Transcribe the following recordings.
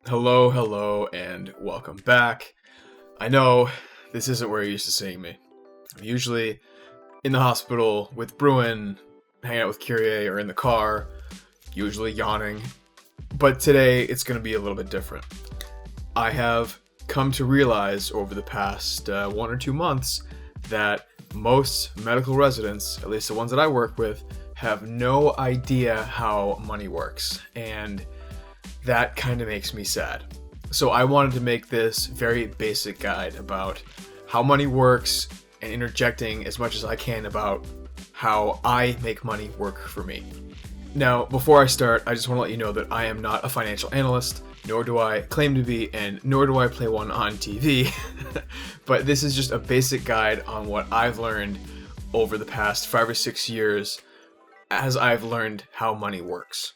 Hello, and welcome back. I know this isn't where you're used to seeing me. I'm usually in the hospital with Bruin, hanging out with Kyrie, or in the car, usually yawning. But today, it's going to be a little bit different. I have come to realize over the past 1 or 2 months that most medical residents, at least the ones that I work with, have no idea how money works. And that kind of makes me sad. So I wanted to make this very basic guide about how money works and interjecting as much as I can about how I make money work for me. Now, before I start, I just want to let you know that I am not a financial analyst, nor do I claim to be, and nor do I play one on TV. But this is just a basic guide on what I've learned over the past 5 or 6 years as I've learned how money works.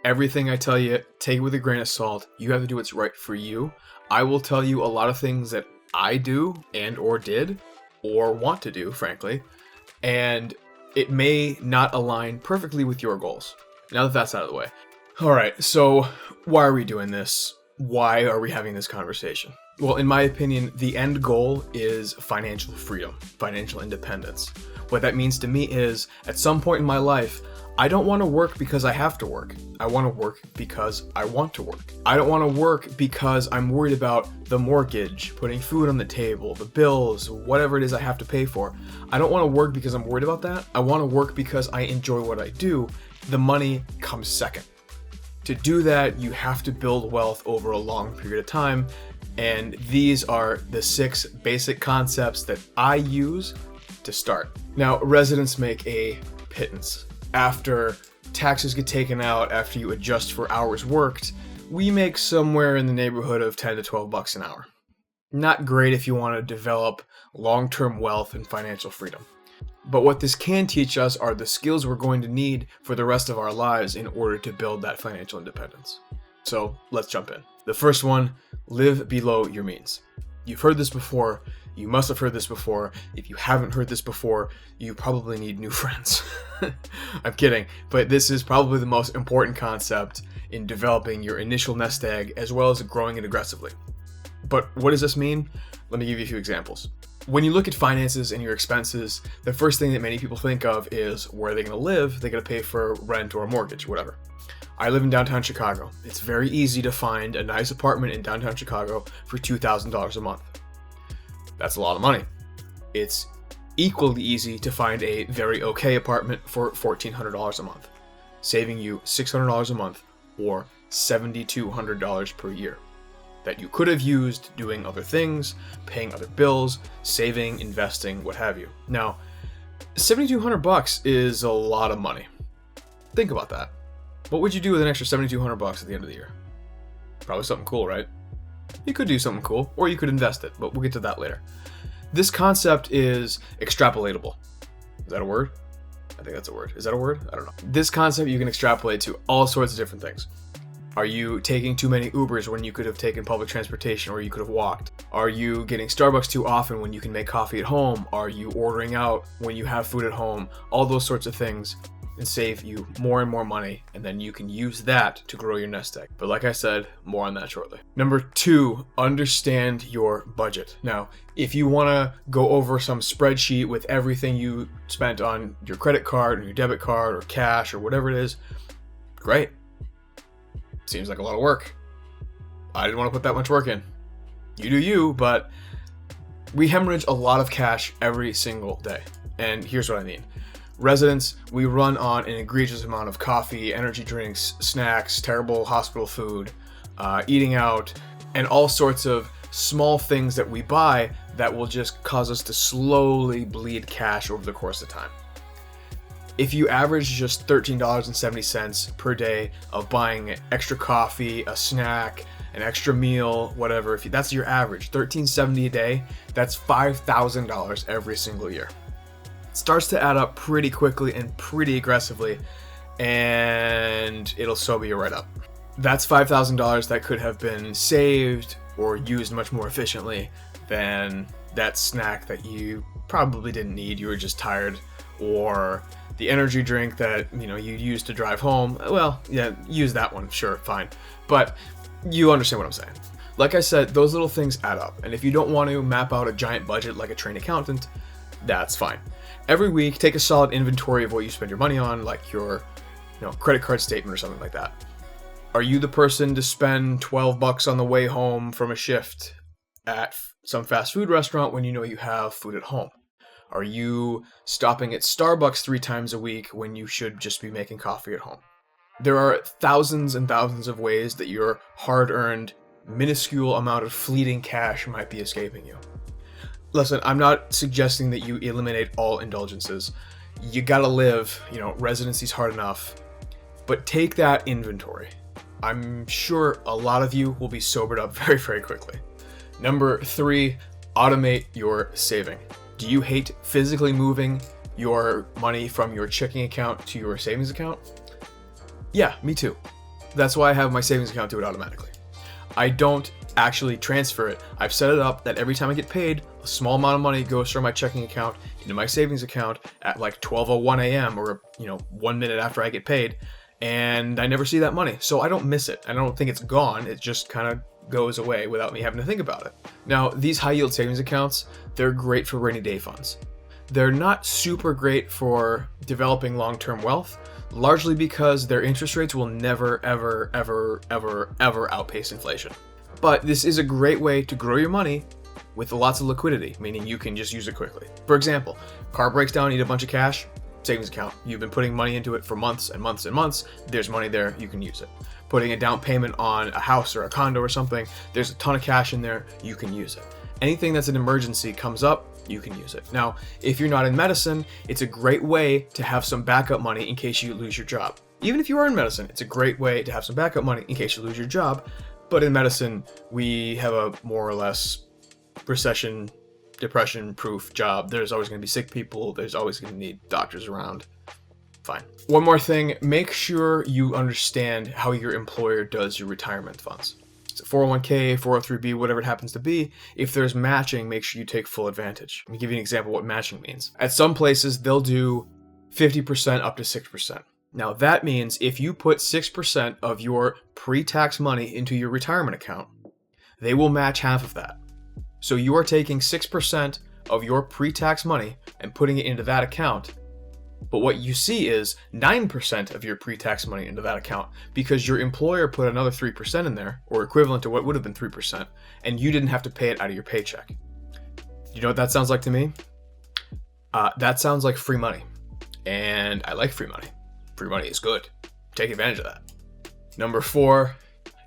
Everything I tell you, take it with a grain of salt. You have to do what's right for you. I will tell you a lot of things that I do and or did or want to do, frankly, and it may not align perfectly with your goals. Now that that's out of the way. All right, so why are we doing this? Why are we having this conversation? Well, in my opinion, the end goal is financial freedom, financial independence. What that means to me is, at some point in my life, I don't want to work because I have to work. I want to work because I want to work. I don't want to work because I'm worried about the mortgage, putting food on the table, the bills, whatever it is I have to pay for. I don't want to work because I'm worried about that. I want to work because I enjoy what I do. The money comes second. To do that, you have to build wealth over a long period of time. And these are the 6 basic concepts that I use to start. Now, residents make a pittance. After taxes get taken out, after you adjust for hours worked, we make somewhere in the neighborhood of 10 to 12 bucks an hour. Not great if you want to develop long-term wealth and financial freedom. But what this can teach us are the skills we're going to need for the rest of our lives in order to build that financial independence. So let's jump in. The first one, live below your means. You've heard this before. You must have heard this before. If you haven't heard this before, you probably need new friends. I'm kidding, but this is probably the most important concept in developing your initial nest egg as well as growing it aggressively. But what does this mean? Let me give you a few examples. When you look at finances and your expenses, the first thing that many people think of is where are they going to live? They're going to pay for rent or a mortgage, whatever. I live in downtown Chicago. It's very easy to find a nice apartment in downtown Chicago for $2,000 a month. That's a lot of money. It's equally easy to find a very okay apartment for $1,400 a month, saving you $600 a month or $7,200 per year that you could have used doing other things, paying other bills, saving, investing, what have you. Now, $7,200 is a lot of money. Think about that. What would you do with an extra $7,200 at the end of the year? Probably something cool, right? You could do something cool, or you could invest it, but we'll get to that later. This concept is extrapolatable. Is that a word? I think that's a word. Is that a word? I don't know. This concept you can extrapolate to all sorts of different things. Are you taking too many Ubers when you could have taken public transportation or you could have walked? Are you getting Starbucks too often when you can make coffee at home? Are you ordering out when you have food at home? All those sorts of things and save you more and more money, and then you can use that to grow your nest egg. But like I said, more on that shortly. Number 2, understand your budget. Now, if you want to go over some spreadsheet with everything you spent on your credit card or your debit card or cash or whatever it is, great. Seems like a lot of work. I didn't want to put that much work in. You do you, but we hemorrhage a lot of cash every single day. And here's what I mean. Residents, we run on an egregious amount of coffee, energy drinks, snacks, terrible hospital food, eating out, and all sorts of small things that we buy that will just cause us to slowly bleed cash over the course of time. If you average just $13.70 per day of buying extra coffee, a snack, an extra meal, whatever, if that's your average, $13.70 a day, that's $5,000 every single year. Starts to add up pretty quickly and pretty aggressively, and it'll sober you right up. That's $5,000 that could have been saved or used much more efficiently than that snack that you probably didn't need, you were just tired, or the energy drink that you used to drive home. Well, yeah, use that one, sure, fine. But You understand what I'm saying. Like I said, those little things add up, and if you don't want to map out a giant budget like a trained accountant, that's fine. Every week, take a solid inventory of what you spend your money on, like your credit card statement or something like that. Are you the person to spend $12 on the way home from a shift at some fast food restaurant when you know you have food at home? Are you stopping at Starbucks 3 times a week when you should just be making coffee at home? There are thousands and thousands of ways that your hard-earned, minuscule amount of fleeting cash might be escaping you. Listen, I'm not suggesting that you eliminate all indulgences. You gotta live, residency's hard enough. But take that inventory. I'm sure a lot of you will be sobered up very, very quickly. Number 3, automate your saving. Do you hate physically moving your money from your checking account to your savings account? Yeah, me too. That's why I have my savings account do it automatically. I don't actually transfer it. I've set it up that every time I get paid, a small amount of money goes from my checking account into my savings account at like 12:01 a.m. or 1 minute after I get paid, and I never see that money. So I don't miss it. I don't think it's gone. It just kind of goes away without me having to think about it. Now, these high yield savings accounts, they're great for rainy day funds. They're not super great for developing long-term wealth, largely because their interest rates will never, ever, ever, ever, ever outpace inflation. But this is a great way to grow your money with lots of liquidity, meaning you can just use it quickly. For example, car breaks down, need a bunch of cash, savings account. You've been putting money into it for months and months and months. There's money there, you can use it. Putting a down payment on a house or a condo or something, there's a ton of cash in there, you can use it. Anything that's an emergency comes up, you can use it. Now, if you're not in medicine, it's a great way to have some backup money in case you lose your job. Even if you are in medicine, it's a great way to have some backup money in case you lose your job. But in medicine, we have a more or less recession, depression-proof job. There's always going to be sick people. There's always going to need doctors around. Fine. One more thing, make sure you understand how your employer does your retirement funds. It's a 401k, 403b, whatever it happens to be. If there's matching, make sure you take full advantage. Let me give you an example of what matching means. At some places, they'll do 50% up to 6%. Now, that means if you put 6% of your pre-tax money into your retirement account, they will match half of that. So you are taking 6% of your pre-tax money and putting it into that account. But what you see is 9% of your pre-tax money into that account because your employer put another 3% in there, or equivalent to what would have been 3%, and you didn't have to pay it out of your paycheck. You know what that sounds like to me? That sounds like free money. And I like free money. Free money is good. Take advantage of that. Number 4,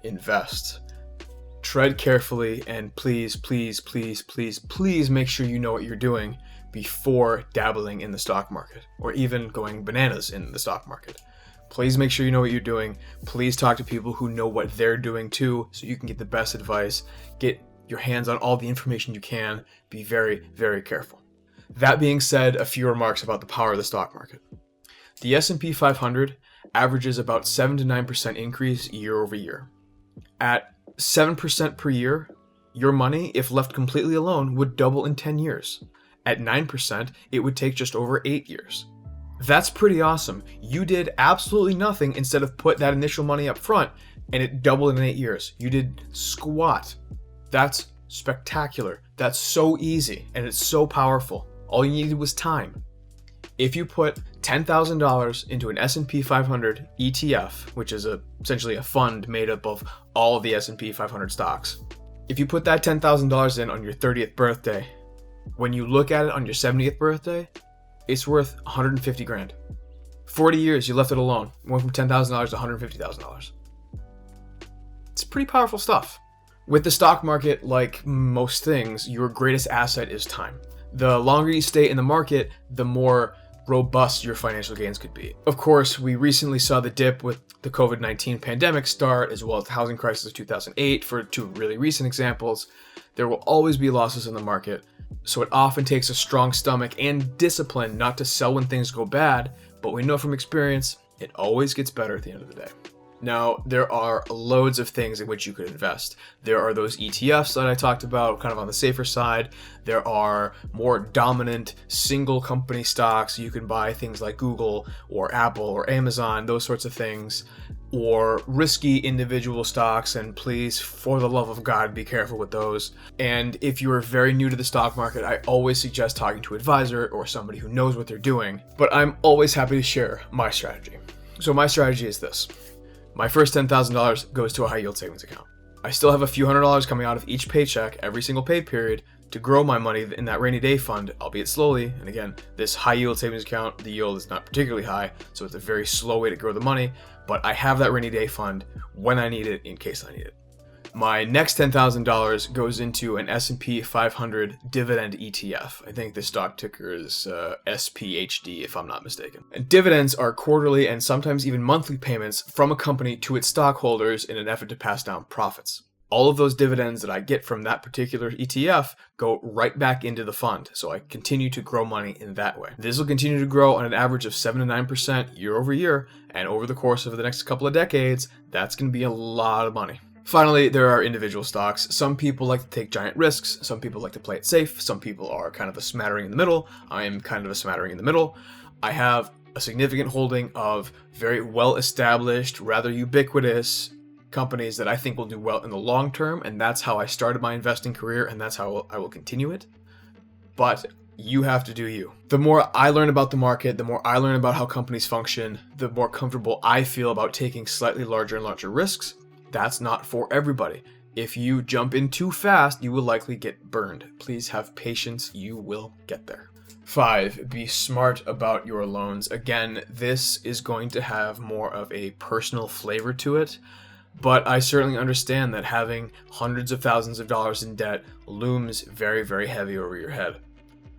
invest. Tread carefully and please, please, please, please, please make sure you know what you're doing before dabbling in the stock market or even going bananas in the stock market. Please make sure you know what you're doing. Please talk to people who know what they're doing too so you can get the best advice. Get your hands on all the information you can. Be very, very careful. That being said, a few remarks about the power of the stock market. The S&P 500 averages about 7 to 9% increase year over year. At 7% per year, your money, if left completely alone, would double in 10 years. At 9%, it would take just over 8 years. That's pretty awesome. You did absolutely nothing instead of put that initial money up front, and it doubled in 8 years. You did squat. That's spectacular. That's so easy, and it's so powerful. All you needed was time. If you put $10,000 into an S&P 500 ETF, which is essentially a fund made up of all of the S&P 500 stocks, if you put that $10,000 in on your 30th birthday, when you look at it on your 70th birthday, it's worth $150,000. 40 years, you left it alone. It went from $10,000 to $150,000. It's pretty powerful stuff. With the stock market, like most things, your greatest asset is time. The longer you stay in the market, the more robust your financial gains could be. Of course, we recently saw the dip with the COVID-19 pandemic start, as well as the housing crisis of 2008 for 2 really recent examples. There will always be losses in the market, so it often takes a strong stomach and discipline not to sell when things go bad, but we know from experience, it always gets better at the end of the day. Now, there are loads of things in which you could invest. There are those ETFs that I talked about, kind of on the safer side. There are more dominant single company stocks. You can buy things like Google or Apple or Amazon, those sorts of things. or risky individual stocks, and please, for the love of God, be careful with those. And if you are very new to the stock market, I always suggest talking to an advisor or somebody who knows what they're doing, but I'm always happy to share my strategy. So my strategy is this. My first $10,000 goes to a high yield savings account. I still have a few $100s coming out of each paycheck every single pay period to grow my money in that rainy day fund, albeit slowly. And again, this high yield savings account, the yield is not particularly high, so it's a very slow way to grow the money, but I have that rainy day fund when I need it, in case I need it. My next $10,000 goes into an S&P 500 dividend ETF. I think the stock ticker is SPHD, if I'm not mistaken. And dividends are quarterly and sometimes even monthly payments from a company to its stockholders in an effort to pass down profits. All of those dividends that I get from that particular ETF go right back into the fund, so I continue to grow money in that way. This will continue to grow on an average of 7 to 9% year over year, and over the course of the next couple of decades, that's going to be a lot of money. Finally, there are individual stocks. Some people like to take giant risks, some people like to play it safe, some people are kind of a smattering in the middle. I am kind of a smattering in the middle. I have a significant holding of very well-established, rather ubiquitous companies that I think will do well in the long term, and that's how I started my investing career, and that's how I will continue it. But you have to do you. The more I learn about the market, the more I learn about how companies function, the more comfortable I feel about taking slightly larger and larger risks. That's not for everybody. If you jump in too fast, you will likely get burned. Please have patience, you will get there. 5, be smart about your loans. Again, this is going to have more of a personal flavor to it. But I certainly understand that having hundreds of thousands of dollars in debt looms very, very heavy over your head.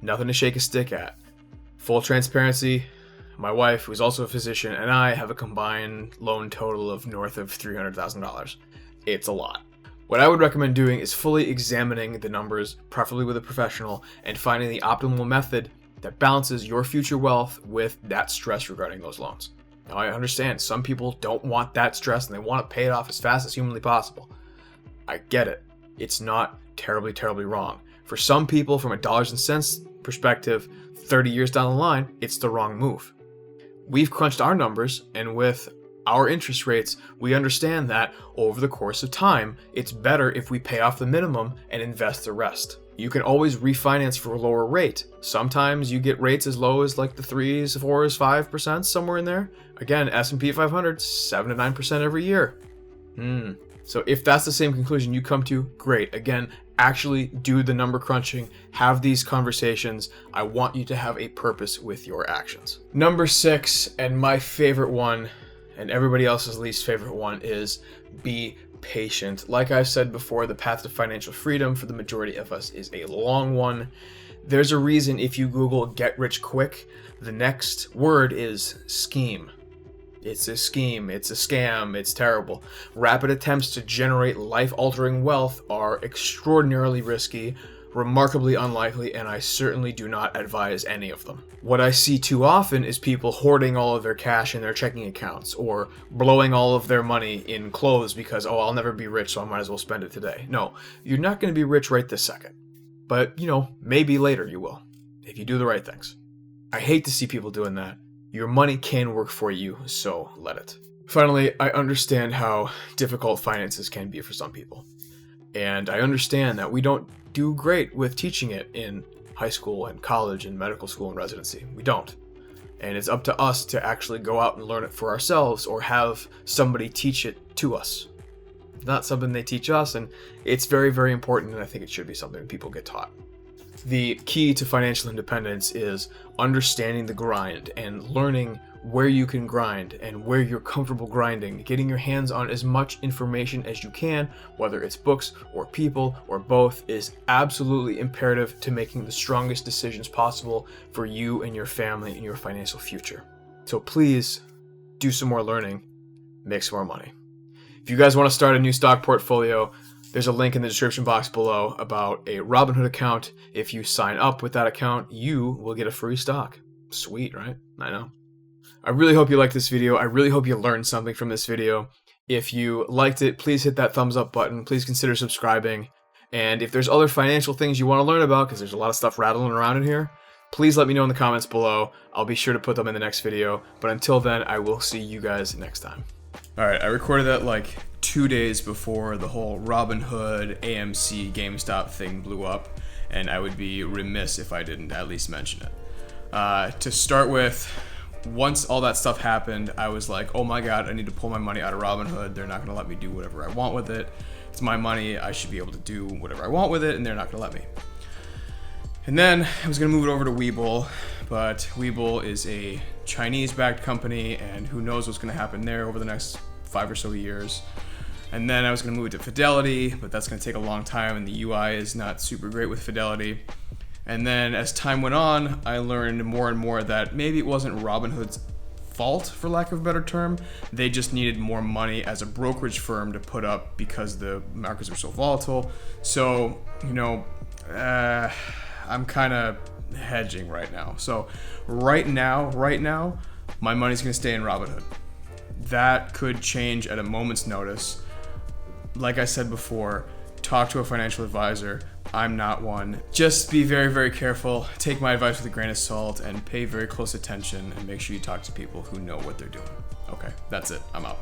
Nothing to shake a stick at. Full transparency, my wife, who's also a physician, and I have a combined loan total of north of $300,000. It's a lot. What I would recommend doing is fully examining the numbers, preferably with a professional, and finding the optimal method that balances your future wealth with that stress regarding those loans. Now, I understand some people don't want that stress and they want to pay it off as fast as humanly possible. I get it. It's not terribly, terribly wrong. For some people, from a dollars and cents perspective, 30 years down the line, it's the wrong move. We've crunched our numbers, and with our interest rates, we understand that over the course of time, it's better if we pay off the minimum and invest the rest. You can always refinance for a lower rate. Sometimes you get rates as low as like the 3s, 4s, 5%, somewhere in there. Again, S&P 500, 7 to 9% every year. So if that's the same conclusion you come to, great. Again, actually do the number crunching, have these conversations. I want you to have a purpose with your actions. Number 6, and my favorite one, and everybody else's least favorite one, is be patient. Like I've said before, the path to financial freedom for the majority of us is a long one. There's a reason if you Google get rich quick, the next word is scheme. It's a scheme, it's a scam, it's terrible. Rapid attempts to generate life-altering wealth are extraordinarily risky, remarkably unlikely, and I certainly do not advise any of them. What I see too often is people hoarding all of their cash in their checking accounts, or blowing all of their money in clothes because, oh, I'll never be rich, so I might as well spend it today. No, you're not going to be rich right this second. But, maybe later you will, if you do the right things. I hate to see people doing that. Your money can work for you, so let it. Finally, I understand how difficult finances can be for some people. And I understand that we don't do great with teaching it in high school and college and medical school and residency. We don't. And it's up to us to actually go out and learn it for ourselves or have somebody teach it to us. It's not something they teach us, and it's very, very important, and I think it should be something people get taught. The key to financial independence is understanding the grind and learning where you can grind and where you're comfortable grinding, getting your hands on as much information as you can, whether it's books or people or both, is absolutely imperative to making the strongest decisions possible for you and your family and your financial future. So please do some more learning, make some more money. If you guys want to start a new stock portfolio, there's a link in the description box below about a Robinhood account. If you sign up with that account, you will get a free stock. Sweet, right? I know. I really hope you liked this video. I really hope you learned something from this video. If you liked it, please hit that thumbs up button. Please consider subscribing. And if there's other financial things you want to learn about, because there's a lot of stuff rattling around in here, please let me know in the comments below. I'll be sure to put them in the next video. But until then, I will see you guys next time. All right, I recorded that like 2 days before the whole Robinhood, AMC, GameStop thing blew up, and I would be remiss if I didn't at least mention it. To start with, once all that stuff happened, I was like, oh my god, I need to pull my money out of Robinhood. They're not going to let me do whatever I want with it. It's my money. I should be able to do whatever I want with it, and they're not going to let me. And then I was going to move it over to Webull, but Webull is a Chinese-backed company, and who knows what's going to happen there over the next 5 or so years. And then I was going to move it to Fidelity, but that's going to take a long time, and the UI is not super great with Fidelity. And then as time went on, I learned more and more that maybe it wasn't Robinhood's fault, for lack of a better term. They just needed more money as a brokerage firm to put up because the markets were so volatile. So, I'm kind of hedging right now. So right now, my money's going to stay in Robinhood. That could change at a moment's notice. Like I said before, talk to a financial advisor. I'm not one. Just be very, very careful. Take my advice with a grain of salt and pay very close attention and make sure you talk to people who know what they're doing. Okay, that's it. I'm out.